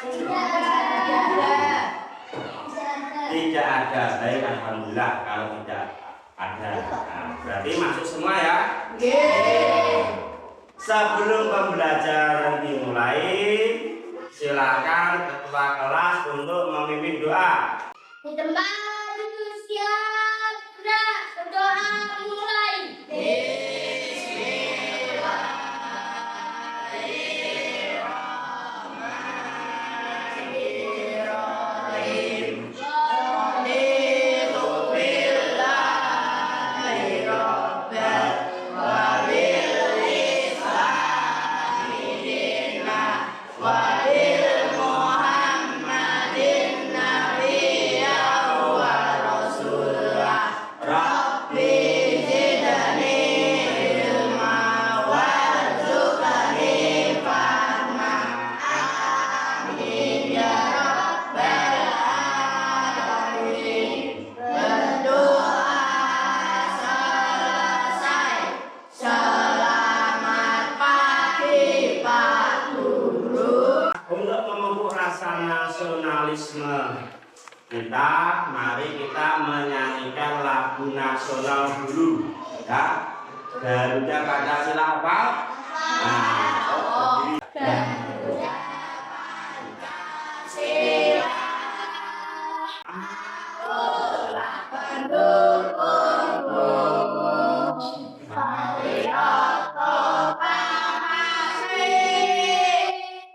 Tidak ada. Baik, alhamdulillah kalau tidak ada. Nah, berarti masuk semua ya. Sebelum pembelajaran dimulai, silakan ketua kelas untuk memimpin doa. Teman siap, gerak, berdoa mulai. Untuk memupuk rasa nasionalisme kita, mari kita menyanyikan lagu nasional dulu ya. Garuda Pancasila hafal? Garuda Pancasila, akulah pendukungmu. Patriot pasti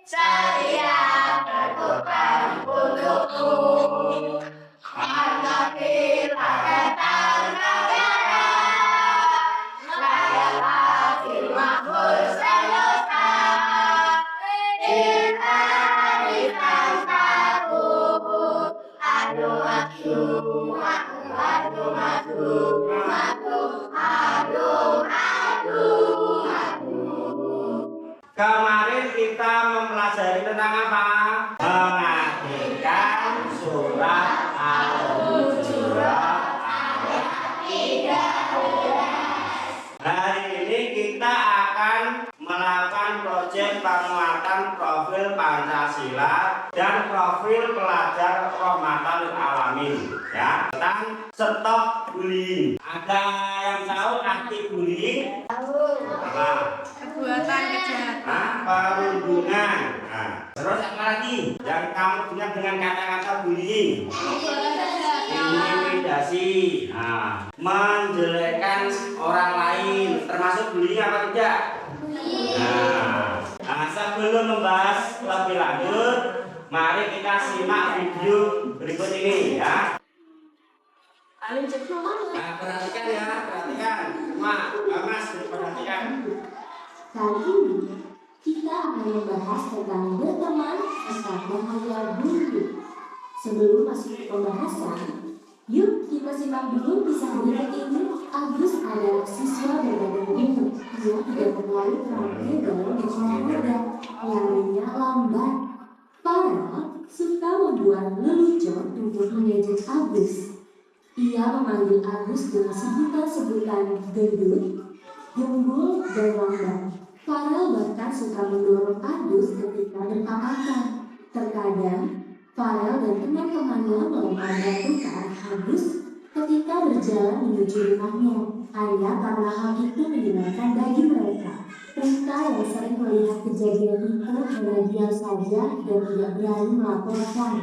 setia berkorban untukmu. Harga kita datang negara, rakyatlah makmur seluruhnya. Kita berikan satu, adu maju, adu maju, adu, adu, adu, adu. Kemarin kita mempelajari tentang apa? Mengakhirkan surat Al-Hujurat ayat 13. Hari ini kita akan melakukan proyek penguatan profil Pancasila dan profil pelajar rahmatan lil alamin ya, tentang stop bullying. Ada yang tahu arti bullying? Apa? Perbuatan kejahatan. Perundungan. Nah, terus apa lagi yang kamu dengar dengan kata-kata bullying? Intimidasi. Nah, menjelekkan orang lain termasuk bullying apa tidak? Nah, sebelum membahas lebih lanjut, mari kita simak video berikut ini ya. Nah, perhatikan ya, perhatikan. Mas, perhatikan. Kali ini kita akan membahas tentang berteman saat bahaya bullying. Sebelum masuk ke pembahasan, yuk kita simak dulu kisah berikut ini. Agus adalah siswa berbadan umum. Ia tidak terlalu terampil dalam berolahraga, larinya lambat. Farel suka membuat lelucon untuk mengejek Agus. Ia memanggil Agus dengan sebutan-sebutan gendut, gembul, dan lambat. Farel bahkan suka mendorong Agus ketika berpapasan. Terkadang, Farel dan teman-temannya melempar batu ke arah Agus ketika berjalan menuju rumahnya. Hanya karena hal itu menyenangkan bagi mereka. Mereka yang sering melihat kejadian itu hanya diam saja dan tidak berani melaporkan.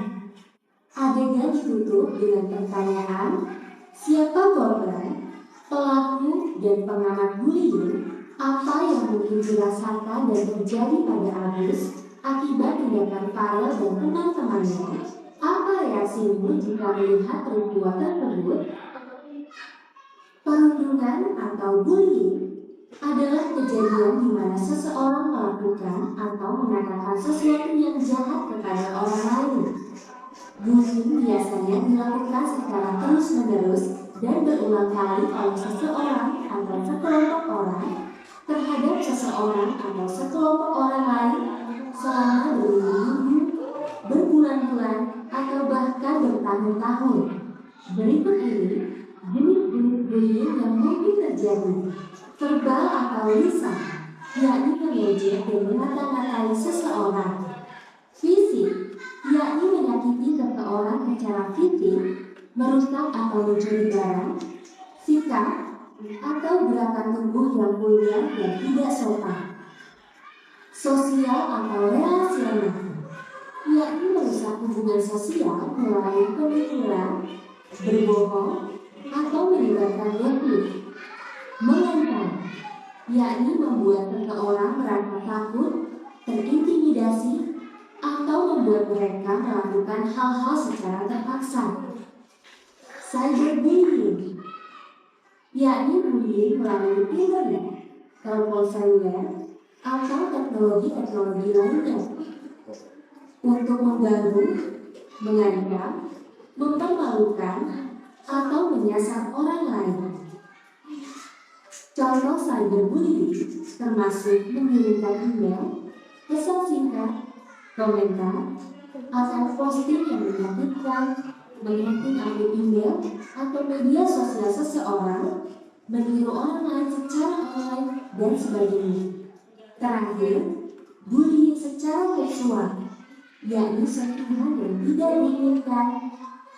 Adegan ditutup dengan pertanyaan, siapa korban, pelaku, dan pengamat bullying? Apa yang mungkin dirasakan dan terjadi pada Agus akibat tindakan Farel dan teman-temannya? Apa reaksimu jika melihat peristiwa tersebut? Perundungan atau bullying adalah kejadian di mana seseorang melakukan atau mengatakan sesuatu yang jahat kepada orang lain. Bullying biasanya dilakukan secara terus-menerus dan berulang kali oleh seseorang atau sekelompok orang terhadap seseorang atau sekelompok orang lain selama berminggu, berbulan-bulan, atau bahkan bertahun-tahun. Berikut ini jenis-jenis bullying yang mungkin terjadi. Verbal atau lisan, yakni mengejek dan mengata-ngatai seseorang. Fisik, menyakiti, merusak atau mencuri barang, sikap, atau gerakan tubuh yang vulgar dan tidak sopan. Sosial atau relasional, yakni merusak hubungan sosial melalui pemikiran, berbohong, atau melibatkan motif. Mengancam, yakni membuat seseorang merasa takut, terintimidasi, atau membuat mereka melakukan hal-hal secara terpaksa. Cyberbullying, yakni bullying melalui internet, telepon seluler, atau teknologi-teknologi lainnya untuk mengganggu, mengancam, mempermalukan, atau menyasar orang lain. Contoh cyberbullying termasuk mengirimkan email, pesan singkat, komentar, atau posting yang menyakitkan, menghacking akun email atau media sosial seseorang, meniru orang lain secara online, dan sebagainya. Terakhir, bullying secara seksual, yakni sentuhan yang tidak diinginkan,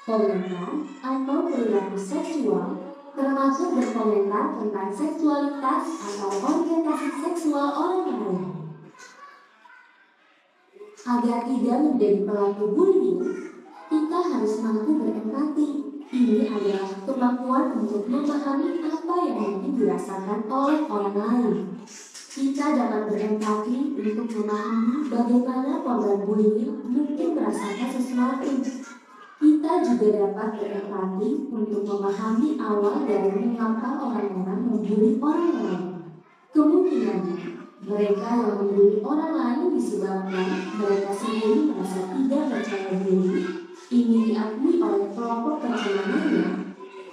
komentar atau perilaku seksual, termasuk berkomentar tentang seksualitas atau orientasi seksual orang lain. Agar tidak menjadi pelaku bullying, kita harus mampu berempati. Ini adalah kemampuan untuk memahami apa yang mungkin dirasakan oleh orang lain. Kita dapat berempati untuk memahami bagaimana korban bullying mungkin merasakan sesuatu. Kita juga dapat berempati untuk memahami awal dari mengapa orang-orang membuli orang lain. Kemungkinannya, mereka yang membuli orang lain disebabkan mereka sendiri merasa tidak percaya diri, ingin diakui oleh kelompok pertemanannya,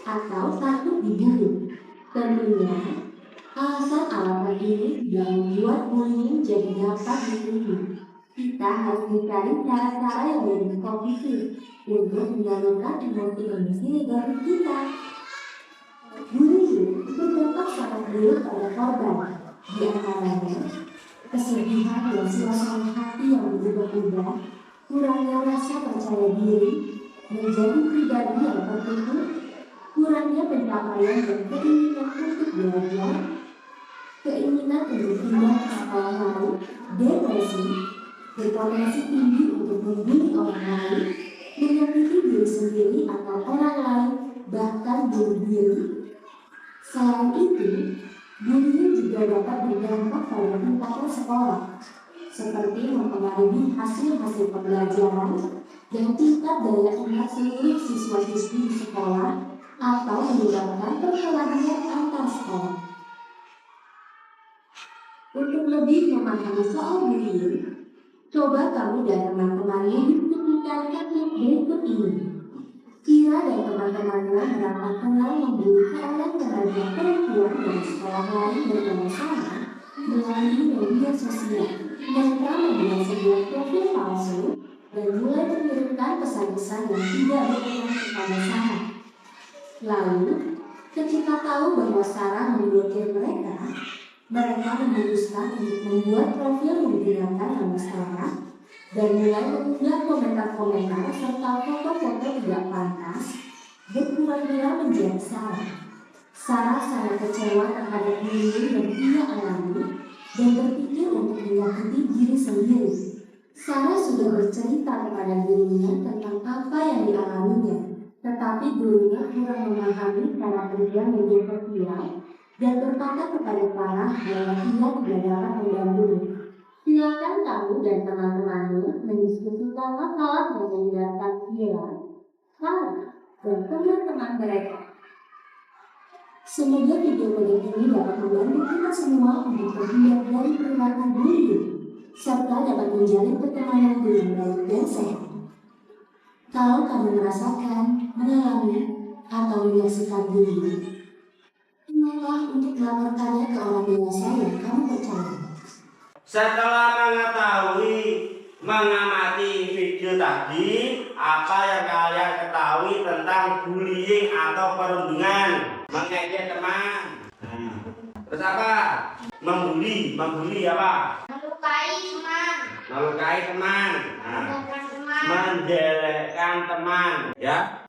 atau takut dibully. Tentunya, alasan-alasan ini yang membuat bullying jadi dapat ditiru. Kita harus mencari cara-cara yang lebih positif untuk menyalurkan emosi-emosi negatif kita. Bullying berdampak sangat buruk pada korban, di antaranya kesedihan dan suasana hati yang berubah-ubah, kurangnya rasa percaya diri, menjadi pribadi yang tertutup, kurangnya pencapaian dan keinginan untuk belajar, keinginan untuk pindah ke sekolah lain, depresi, berpotensi tinggi untuk membuli orang lain, menyakiti diri sendiri atau orang lain, bahkan bunuh diri. Selain itu, bullying juga dapat berdampak pada tingkatan sekolah, seperti mempengaruhi hasil-hasil pembelajaran dan tingkat daya ingat seluruh siswa-siswi di sekolah, atau menyebabkan perkelahian antar sekolah. Untuk lebih memahami soal bullying, coba kamu dan teman-temanmu diskusikan teknik berikut ini. Kira dan teman-temannya merasa kenal membuli seorang remaja perempuan dari sekolah lain bersama-sama melalui media sosial. Mereka membuat sebuah profil palsu dan mulai mengirimkan pesan-pesan yang tidak berkenan kepada Sarah. Lalu, ketika tahu bahwa Sarah memblokir mereka memutuskan untuk membuat profil menggunakan nama Sarah dan mulai mengunggah komentar-komentar serta foto-foto tidak pantas berpura-pura menjadi Sarah. Sarah sangat kecewa terhadap bullying yang ia alami dan berpikir untuk menyakiti diri sendiri. Sarah sudah bercerita kepada gurunya tentang apa yang dialaminya, tetapi gurunya kurang memahami cara kerja media sosial dan berkata kepada Sarah bahwa ia tidak dapat membantunya. Silakan kamu dan teman-temanmu mendiskusikan masalah yang menyebabkan Sarah dan teman-teman mereka. Semoga video pendek ini dapat membantu kita semua untuk terhindar dari perilaku bullying serta dapat menjalin pertemanan yang baik dan sehat. Kalau kamu merasakan, mengalami, atau menyaksikan bullying, ingatlah untuk melaporkannya ke orang dewasa yang kamu percaya. Setelah mengamati video tadi, apa yang kalian ketahui tentang bullying atau perundungan, mengejek teman? Terus apa? Membuli apa? Melukai teman. Melukai teman. Melukai teman. menjelekkan teman, ya,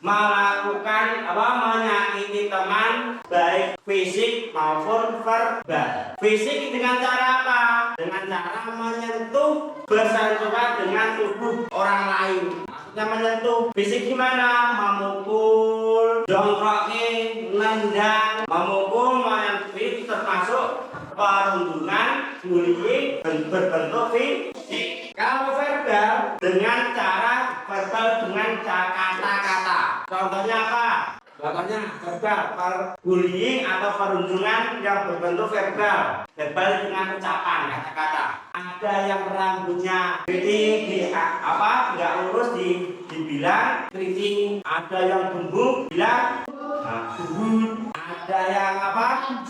melakukan menyakiti teman baik fisik maupun verbal. Fisik dengan cara apa? Dengan cara menyentuh, bersentuhan dengan tubuh orang lain. Maksudnya menyentuh fisik gimana? Memukul, jongkrokin, nendang, memukul, menyentuh itu termasuk perundungan, bullying berbentuk fisik. Kalau verbal dengan cara verbal dengan kata-kata. Contohnya apa? Contohnya verbal, bullying atau perundungan yang berbentuk verbal. Verbal dengan ucapan, kata-kata. Ada yang rambutnya keriting, nggak lurus dibilang keriting. Ada yang gembung, bilang gembung. Ada yang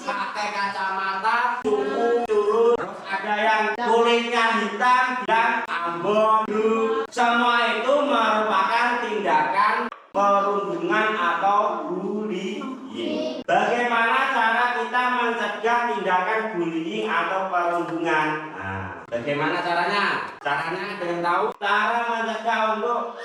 pakai kacamata, cukup, curut. Terus ada yang kulitnya hitam, bilang ambon. Semua itu merupakan tindakan perundungan atau bullying. Bagaimana cara kita mencegah tindakan bullying atau perundungan? Nah, bagaimana caranya? Caranya dengan tahu cara mencegah untuk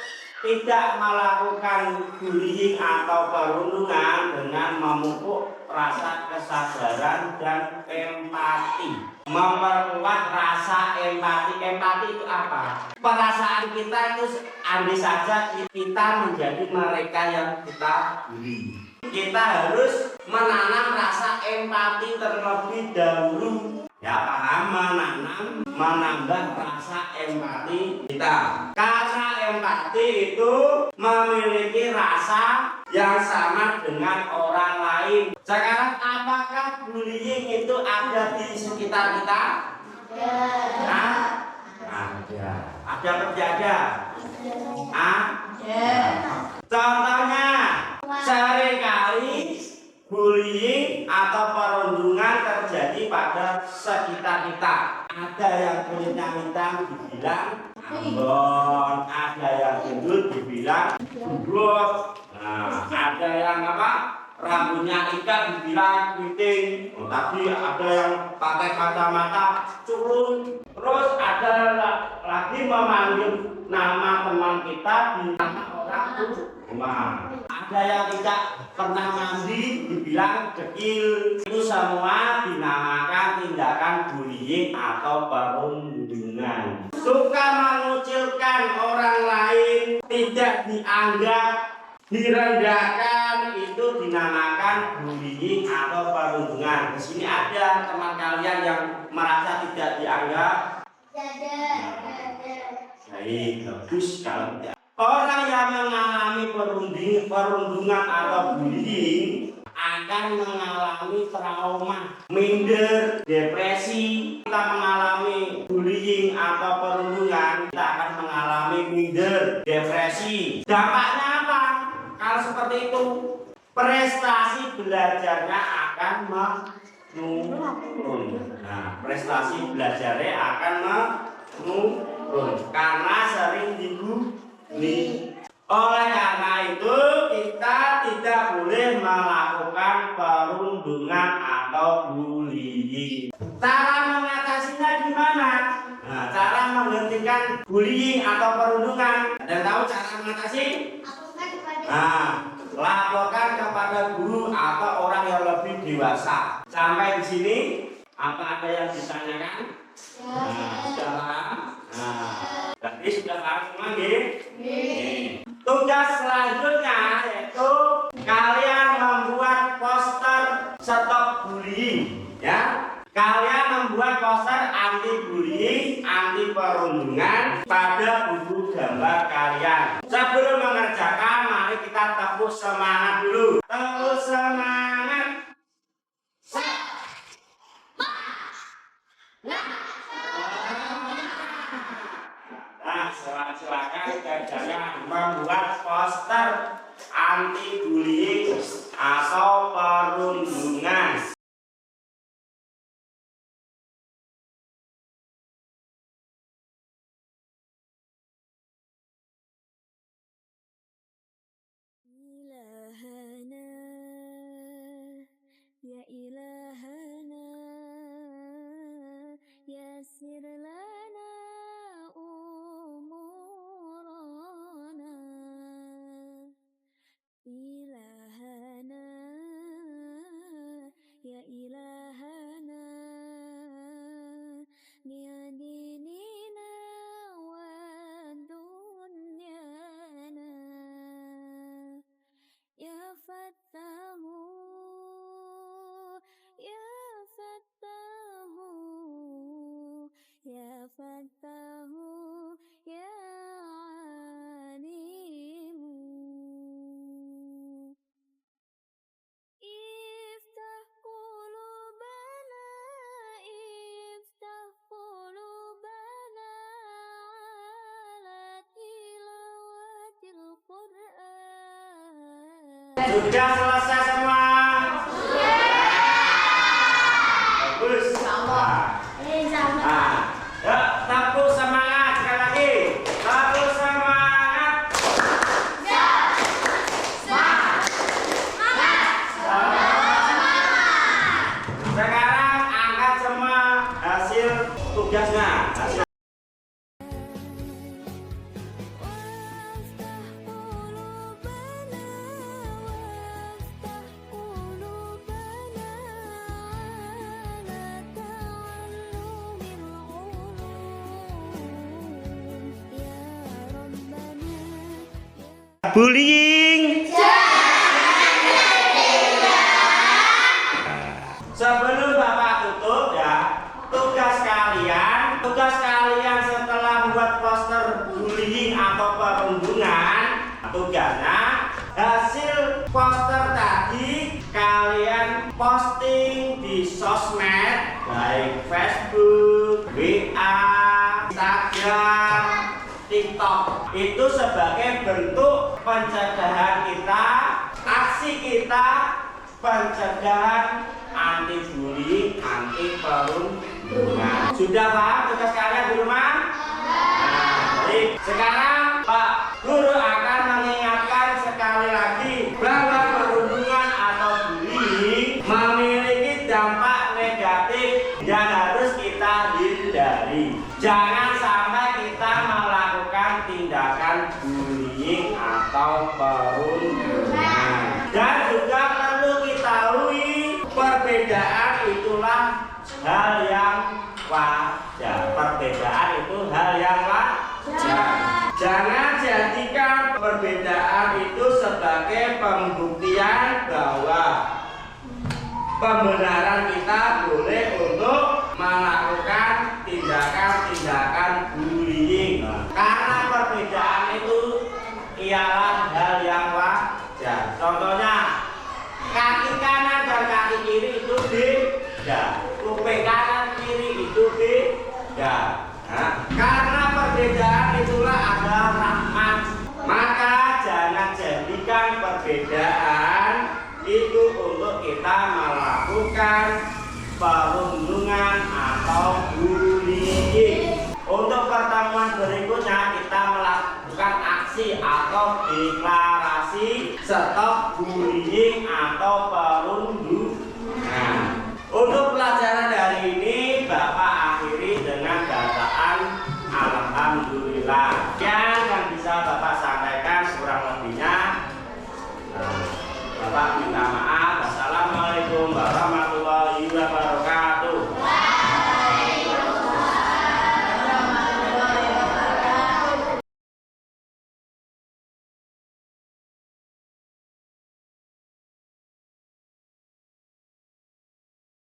tidak melakukan bullying atau perundungan dengan memupuk rasa kesadaran dan empati. Memperkuat rasa empati. Empati itu apa? Perasaan kita itu andai saja kita menjadi mereka yang kita bully. Kita harus menanam rasa empati terlebih dahulu. Ya, paham, menambah rasa empati kita. Karena empati itu memiliki rasa yang sama dengan orang lain. Sekarang apakah bullying itu ada di sekitar kita? Ada. Ada terjadi? Ada. Contohnya, seringkali bullying atau perundungan terjadi pada sekitar kita. Ada yang kulitnya hitam dibilang ambon, ada yang gendut dibilang gendut. Nah, ada yang rambutnya ikat dibilang keriting. Tadi ada yang pakai kacamata curun. Terus ada lagi memanggil nama teman kita di nama orang rumah. Ada yang tidak pernah mandi dibilang dekil. Itu semua dinamakan tindakan bullying atau perundungan. Suka mengucilkan orang lain, tidak dianggap, direndahkan, itu dinamakan bullying atau perundungan. Di sini ada teman kalian yang merasa tidak dianggap. Baik, bagus kalau tidak. Orang yang mengalami perundungan atau bullying akan mengalami trauma, minder, depresi. Kita mengalami bullying atau perundungan, kita akan mengalami minder, depresi. Dampaknya apa? Kalau seperti itu, prestasi belajarnya akan menurun. Nah, prestasi belajarnya akan menurun karena sering dibully. Oleh karena itu, kita tidak boleh melakukan perundungan atau bullying. Cara mengatasinya gimana? Nah, cara menghentikan bullying atau perundungan. Ada yang tahu cara mengatasi? Nah, laporkan kepada guru atau orang yang lebih dewasa. Sampai di sini, apa ada yang ditanyakan? Nah, sudah paham? Nah, tadi sudah paham semua, nggih? Tugas selanjutnya yaitu kalian membuat poster stop bullying, ya. Kalian membuat poster anti bullying, anti perundungan pada buku gambar kalian. Sebelum mengerjakan, mari kita tepuk semangat dulu. Tepuk semangat. Nah, silakan kerjanya membuat poster anti bullying atau perundungan. إلهنا يا إلهنا يسر لنا أمورنا Sudah selesai semua? Bagus. Nah, yuk, tepuk semangat sekali lagi. Tepuk semangat. Sekarang angkat semua hasil tugasnya. Bullying. Sebelum Bapak tutup ya, tugas kalian setelah membuat poster bullying atau perundungan, tugasnya hasil poster tadi kalian posting di sosmed baik Facebook, WA, Instagram, TikTok. Itu sebagai bentuk pencegahan kita, aksi kita pencegahan anti bullying, anti perundungan. Sudah paham tugas kalian di rumah? Nah, baik. Sekarang Pak Guru akan mengingatkan sekali lagi bahwa perundungan atau bullying memiliki dampak negatif yang harus kita hindari. Jangan sampai kita melakukan tindakan bullying atau perundungan. Dan juga perlu diketahui perbedaan itulah hal yang wajar. Perbedaan itu hal yang wajar. Jangan jadikan perbedaan itu sebagai pembuktian bahwa pembenaran kita boleh untuk melakukan tindakan-tindakan bullying. Karena perbedaan itu ialah hal yang wajar. Contohnya, kaki kanan dan kaki kiri itu beda, kuping kanan kiri itu beda. Nah, karena perbedaan itulah adalah rahmat, maka jangan jadikan perbedaan itu untuk kita melakukan perundungan atau bullying. Untuk pertemuan berikutnya kita melakukan aksi atau deklarasi stop bullying atau